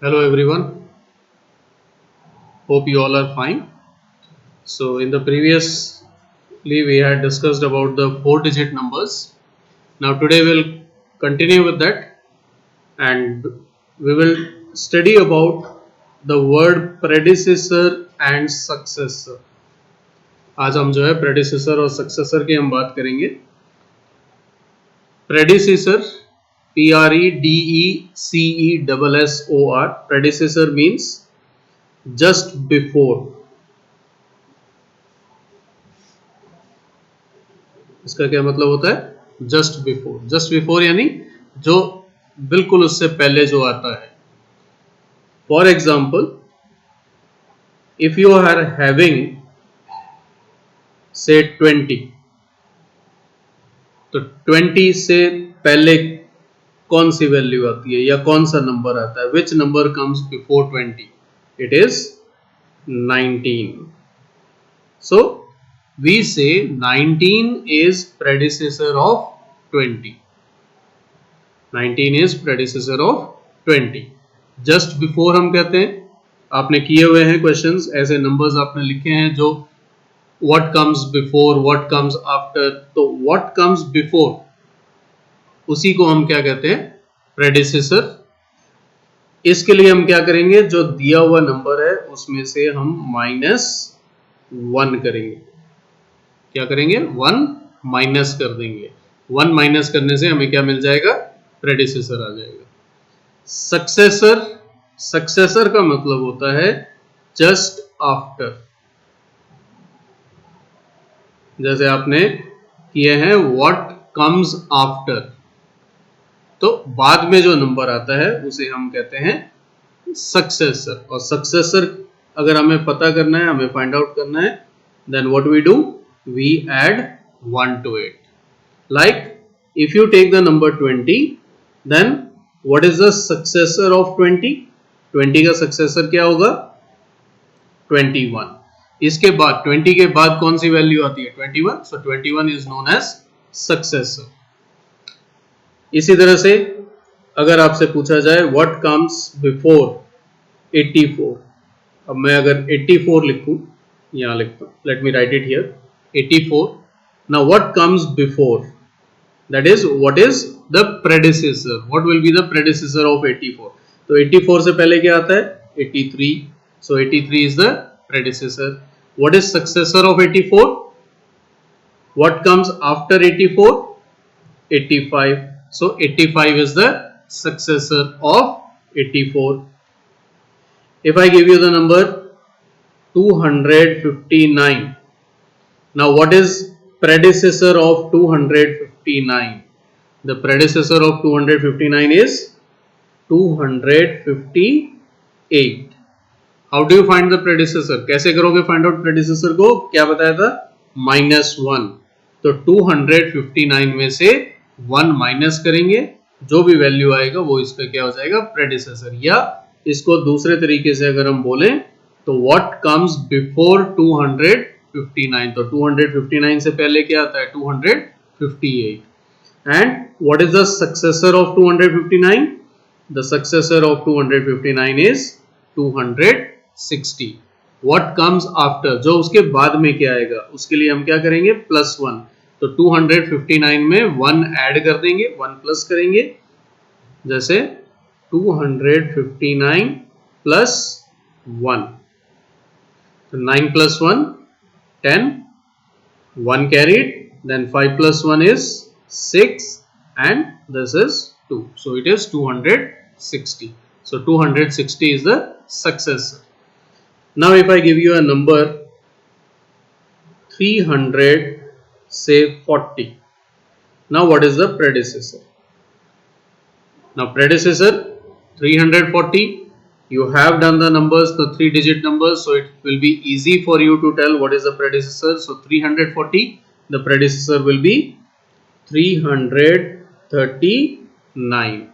Hello everyone, hope you all are fine. So in the previously we had discussed about the 4-digit numbers. Now today we'll continue with that and we will study about the word predecessor and successor. आज हम जो है predecessor और successor की हम बात करेंगे. Predecessor, Predecessor, predecessor means just before. इसका क्या मतलब होता है? Just before. जस्ट बिफोर यानी जो बिल्कुल उससे पहले जो आता है. For example, if you are having say 20, तो 20 से पहले कौन सी वैल्यू आती है या कौन सा नंबर आता है? Which number comes before 20? It is 19. So we say 19 is predecessor of 20. 19 is predecessor of 20. Just before हम कहते हैं, आपने किए हुए हैं क्वेश्चंस, ऐसे नंबर्स आपने लिखे हैं जो what comes before, what comes after. तो what comes before उसी को हम क्या कहते हैं? predecessor. इसके लिए हम क्या करेंगे? जो दिया हुआ नंबर है उसमें से हम -1 करेंगे. क्या करेंगे? 1 माइनस कर देंगे. 1 माइनस करने से हमें क्या मिल जाएगा? प्रेडिसेसर आ जाएगा. सक्सेसर, सक्सेसर का मतलब होता है जस्ट आफ्टर. जैसे आपने किए हैं व्हाट कम्स आफ्टर, तो बाद में जो नंबर आता है उसे हम कहते हैं सक्सेसर. और सक्सेसर अगर हमें पता करना है, हमें फाइंड आउट करना है, then what we do? We add 1 to it. Like if you take the number 20, then what is the successor of 20? 20 का successor क्या होगा? 21. इसके बाद 20 के बाद कौन सी वैल्यू आती है? 21. So 21 is known as successor. इसी तरह से अगर आपसे पूछा जाए what comes before 84, अब मैं अगर 84 लिखूं, यहां लिखता हूं, let me write it here. 84. Now what comes before? That is, what is the predecessor? What will be the predecessor of 84? तो 84 से पहले क्या आता है? 83. So 83 is the predecessor. What is successor of 84? What comes after 84? 85. So 85 is the successor of 84. If I give you the number 259, now what is predecessor of 259? The predecessor of 259 is 258. How do you find the predecessor? कैसे करोगे find out predecessor को? क्या बताया था? -1. तो 259 में से 1 minus करेंगे, जो भी वैल्यू आएगा वो इसका क्या हो जाएगा? predecessor. या इसको दूसरे तरीके से अगर हम बोलें तो what comes before 259? तो 259 से पहले क्या आता है? 258. And what is the successor of 259? The successor of 259 is 260. What comes after? जो उसके बाद में क्या आएगा उसके लिए हम क्या करेंगे? +1. तो 259 में 1 ऐड कर देंगे, 1 प्लस करेंगे. जैसे 259 प्लस 1, तो 9 plus 1 10, 1 carried, then 5 plus 1 is 6, and this is 2. So it is 260. So 260 is the successor. Now if I give you a number 340, now what is the predecessor? Now predecessor 340, you have done the numbers, the 3-digit numbers, so it will be easy for you to tell what is the predecessor. So 340, the predecessor will be 339.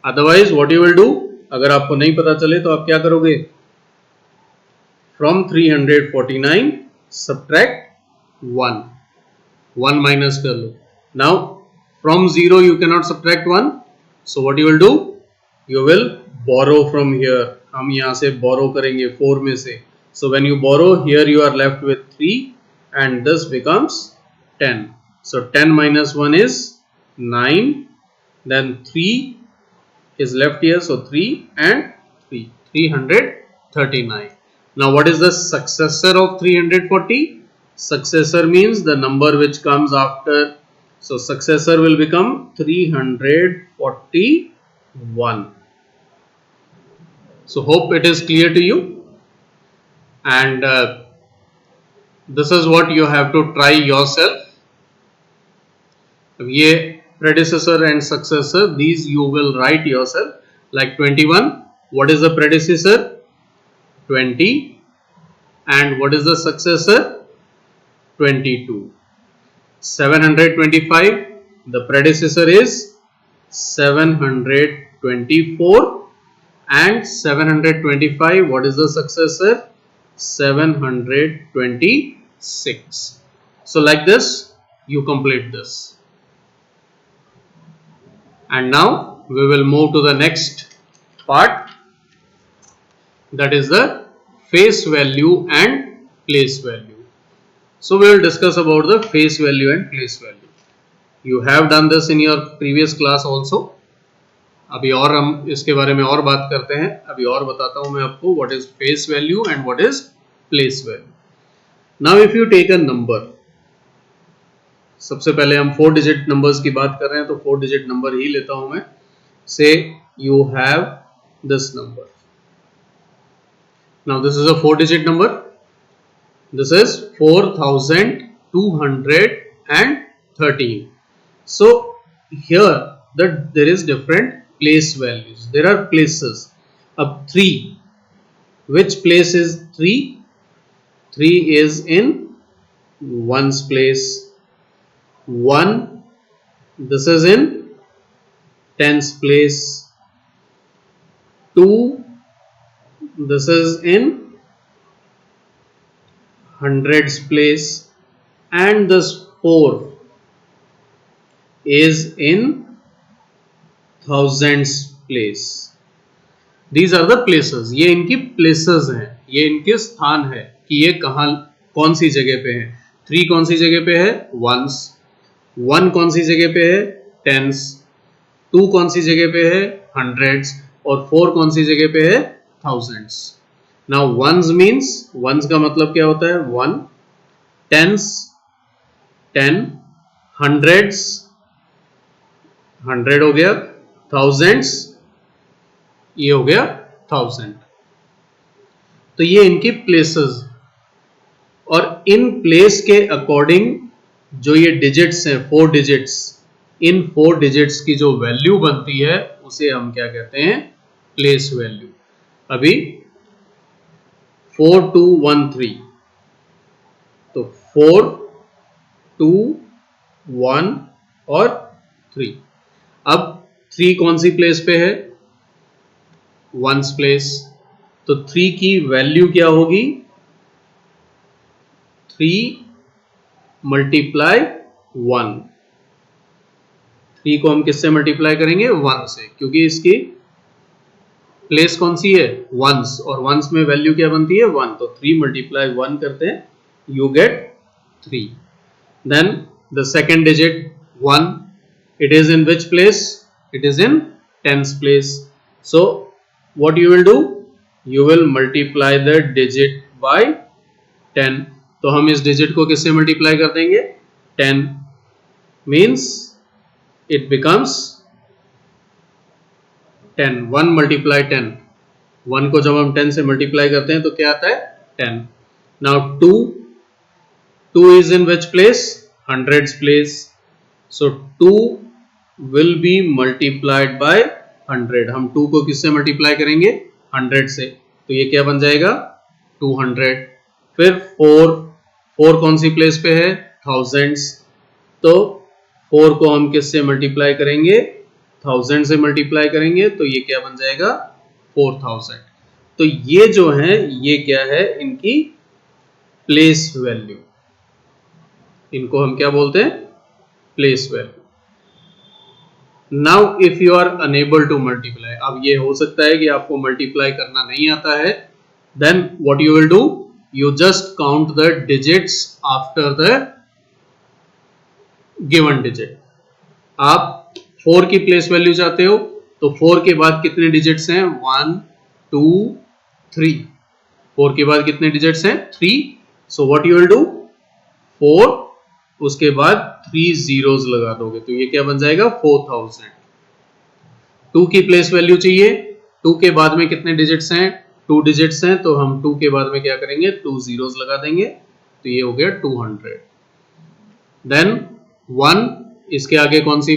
Otherwise what you will do? अगर आपको नहीं पता चले तो आप क्या करोगे? From 349 subtract 1. 1 minus कर लो. Now from 0 you cannot subtract 1. So what you will do? you will borrow from here. हम यहाँ से borrow करेंगे 4 में से. So when you borrow, here you are left with 3 and this becomes 10. So 10 minus 1 is 9. Then 3 is left here. So 3 and 3. 339. Now what is the successor of 340? Successor means the number which comes after. So successor will become 341. So hope it is clear to you. And this is what you have to try yourself. ये predecessor and successor, these you will write yourself. Like 21, what is the predecessor? 20. And what is the successor? 22. 725, the predecessor is 724. And 725, what is the successor? 726. So like this you complete this. And now we will move to the next part, that is the face value and place value. So we will discuss about the face value and place value. You have done this in your previous class also. अभी और हम इसके बारे में और बात करते हैं. अभी और बताता हूं मैं आपको what is face value and what is place value. Now if you take a number, सबसे पहले हम 4 डिजिट नंबर्स की बात कर रहे हैं तो 4 डिजिट नंबर ही लेता हूं मैं. से you have this number. Now this is a 4 digit number. This is 4213. So here there is different place values. There are places. Up 3. Which place is 3? 3 is in ones place. 1. This is in tens place. 2. This is in hundreds place. And this 4 is in thousands place. These are the places. ये इनकी places हैं, ये इनके स्थान है कि ये कहाँ कौन सी जगह पे है. 3 कौन सी जगह पे है? ones. 1 कौन सी जगह पे है? tens. 2 कौन सी जगह पे है? hundreds. और 4 कौन सी जगह पे है? thousands. Now ones means, ones का मतलब क्या होता है? 1. tens 10. hundreds 100 हो गया. thousands ये हो गया 1000. तो ये इनकी प्लेसेस. और इन प्लेस के अकॉर्डिंग जो ये डिजिट्स हैं 4 डिजिट्स, इन 4 डिजिट्स की जो वैल्यू बनती है उसे हम क्या कहते हैं? Place value. अभी 4213, तो 4 2 1 और 3. अब 3 कौन सी प्लेस पे है? Ones place. तो 3 की वैल्यू क्या होगी? 3 मल्टीप्लाई 1. 3 को हम किससे मल्टीप्लाई करेंगे? 1 से, क्योंकि इसकी प्लेस कौन सी है? वंस. और वंस में वैल्यू क्या बनती है? 1. तो 3 मल्टीप्लाई 1 करते हैं, you get 3. Then the second digit 1, it is in which place? It is in tens place. So what you will do? You will multiply the digit by 10. तो हम इस डिजिट को किससे मल्टीप्लाई कर देंगे? 10. means it becomes 10. 1 multiply 10. 1 को जब हम 10 से मल्टीप्लाई करते हैं तो क्या आता है? 10. Now 2 is in which place? hundreds place. So 2 will be multiplied by 100. हम 2 को किससे मल्टीप्लाई करेंगे? 100 से. तो ये क्या बन जाएगा? 200. फिर 4 कौन सी प्लेस पे है? thousands. तो 4 को हम किससे मल्टीप्लाई करेंगे? 1000 से मल्टीप्लाई करेंगे, तो ये क्या बन जाएगा? 4000. तो ये जो है ये क्या है? इनकी प्लेस वैल्यू. इनको हम क्या बोलते हैं? Place value. Now if you are unable to multiply, अब ये हो सकता है कि आपको मल्टीप्लाई करना नहीं आता है, then what you will do, you just count the digits after the given digit. आप 4 की प्लेस वैल्यू चाहते हो तो 4 के बाद कितने डिजिट्स हैं, 1 2 3, 4 के बाद कितने डिजिट्स हैं, 3। So what you will do, 4 उसके बाद 3 जीरोस लगा दोगे तो ये क्या बन जाएगा, 4000। 2 की प्लेस वैल्यू चाहिए, 2 के बाद में कितने डिजिट्स हैं, 2 डिजिट्स हैं, तो हम 2 के बाद में क्या करेंगे, 2 जीरोस लगा देंगे तो ये हो गया 200। देन 1, इसके आगे कौन सी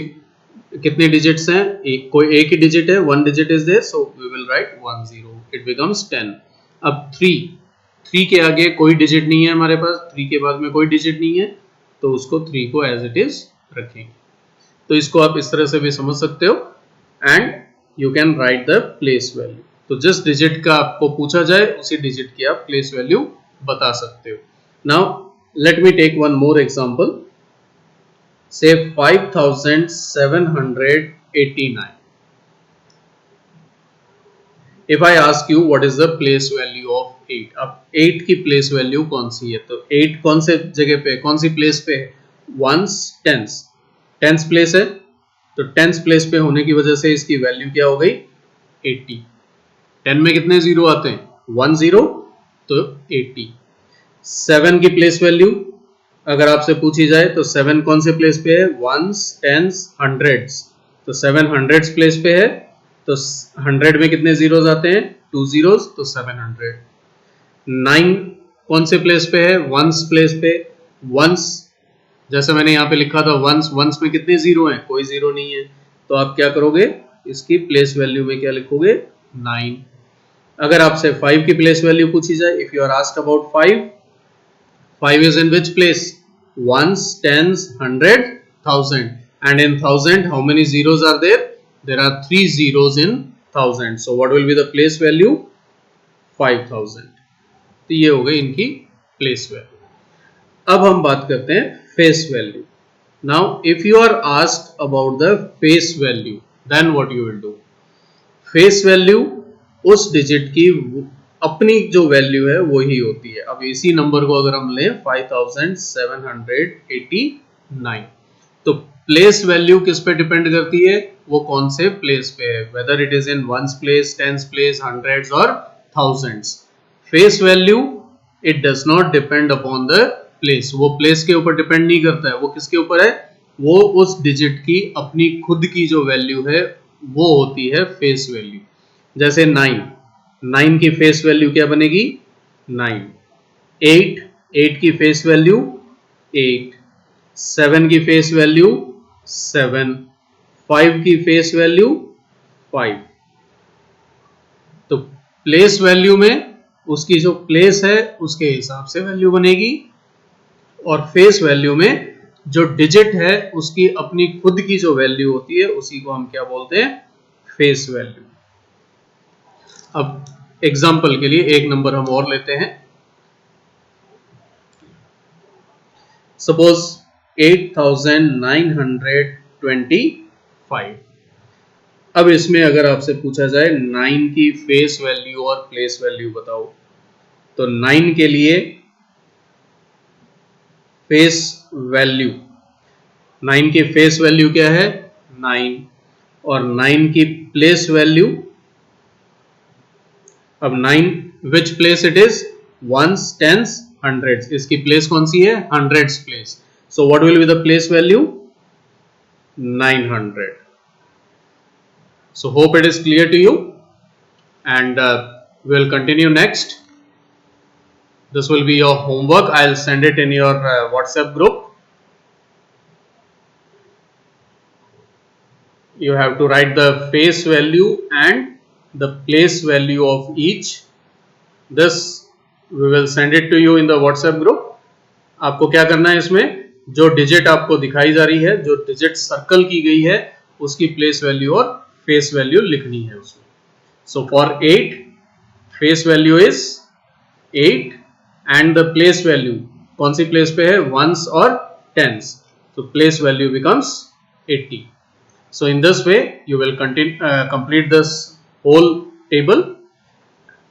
कितने डिजिट्स हैं, कोई एक ही डिजिट है, 1 digit is there, so we will write 10, it becomes 10। अब 3 के आगे कोई डिजिट नहीं है हमारे पास, 3 के बाद में कोई डिजिट नहीं है तो उसको 3 को एज इट इज रखेंगे। तो इसको आप इस तरह से भी समझ सकते हो and you can write the place value. तो जिस डिजिट का आपको पूछा जाए उसी डिजिट की आप प्लेस वैल्यू बता सकते हो। Now let me take one more example, say 5789. If I ask you what is the place value of 8, अब 8 की प्लेस वैल्यू कौन सी है, तो 8 कौन से जगह पे, कौन सी प्लेस पे है, वंस टेंस, टेंस प्लेस है, तो टेंस प्लेस पे होने की वजह से इसकी वैल्यू क्या हो गई, 80। 10 में कितने जीरो आते हैं, 1 0, तो 80। 7 की प्लेस वैल्यू अगर आपसे पूछी जाए तो 7 कौन से प्लेस पे है, वंस टेंस हंड्रेड्स, तो 7 हंड्रेड्स प्लेस पे है, तो 100 में कितने जीरोस आते हैं, 2 जीरोस, तो 700। 9 कौन से प्लेस पे है, वंस प्लेस पे, वंस जैसे मैंने यहाँ पे लिखा था वंस, वंस में कितने जीरो हैं, कोई जीरो नहीं है, तो आप क्या करोगे, इसकी प्लेस वैल्यू में क्या लिखोगे, 9। अगर आपसे 5 की प्लेस वैल्यू पूछी जाए, if you are asked about 5 is in which place, ones, tens, 100, 1000, and in 1000 how many zeros are there, there are 3 zeros in 1000, so what will be the place value, 5000। तो ये हो गई इनकी place value. अब हम बात करते हैं face value. Now if you are asked about the face value, then what you will do, face value उस डिजिट की अपनी जो वैल्यू है वही होती है। अब इसी नंबर को अगर हम लें 5789, तो प्लेस वैल्यू किस पे डिपेंड करती है, वो कौन से प्लेस पे है, whether it is in ones place, tens place, hundreds और thousands. Face value it does not depend upon the place, वो प्लेस के ऊपर डिपेंड नहीं करता है, वो किसके ऊपर है, वो उस डिजिट की अपनी खुद की जो वैल्यू है वो होती है फेस वैल्यू। जैसे 9 की फेस वैल्यू क्या बनेगी, 9। 8 की फेस वैल्यू 8। 7 की फेस वैल्यू 7। 5 की फेस वैल्यू 5। तो प्लेस वैल्यू में उसकी जो प्लेस है उसके हिसाब से वैल्यू बनेगी, और फेस वैल्यू में जो डिजिट है उसकी अपनी खुद की जो वैल्यू होती है उसी को हम क्या बोलते हैं, फेस वैल्यू। अब एग्जाम्पल के लिए एक नंबर हम और लेते हैं, सपोज 8925। अब इसमें अगर आपसे पूछा जाए 9 की फेस वैल्यू और प्लेस वैल्यू बताओ, तो 9 के लिए फेस वैल्यू, 9 की फेस वैल्यू क्या है, 9, और 9 की प्लेस वैल्यू, अब 9 which place it is, ones, tens, hundreds, इसकी प्लेस कौन सी है, hundreds place, so what will be the place value, 900। So hope it is clear to you, and we will continue next. This will be your homework. I'll send it in your WhatsApp group. You have to write the face value and the place value of each. This we will send it to you in the WhatsApp group. आपको क्या करना है, इसमें जो digit आपको दिखाई जा रही है, जो डिजिट सर्कल की गई है, उसकी प्लेस वैल्यू और फेस वैल्यू लिखनी है उसमें। So for 8 face value is 8 and the place value कौन सी प्लेस पे है, वंस और टेंस, तो place value becomes 80। So in this way you will continue complete this whole table,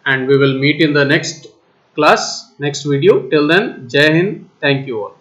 and we will meet in the next class, next video. Till then, Jai Hind. Thank you all.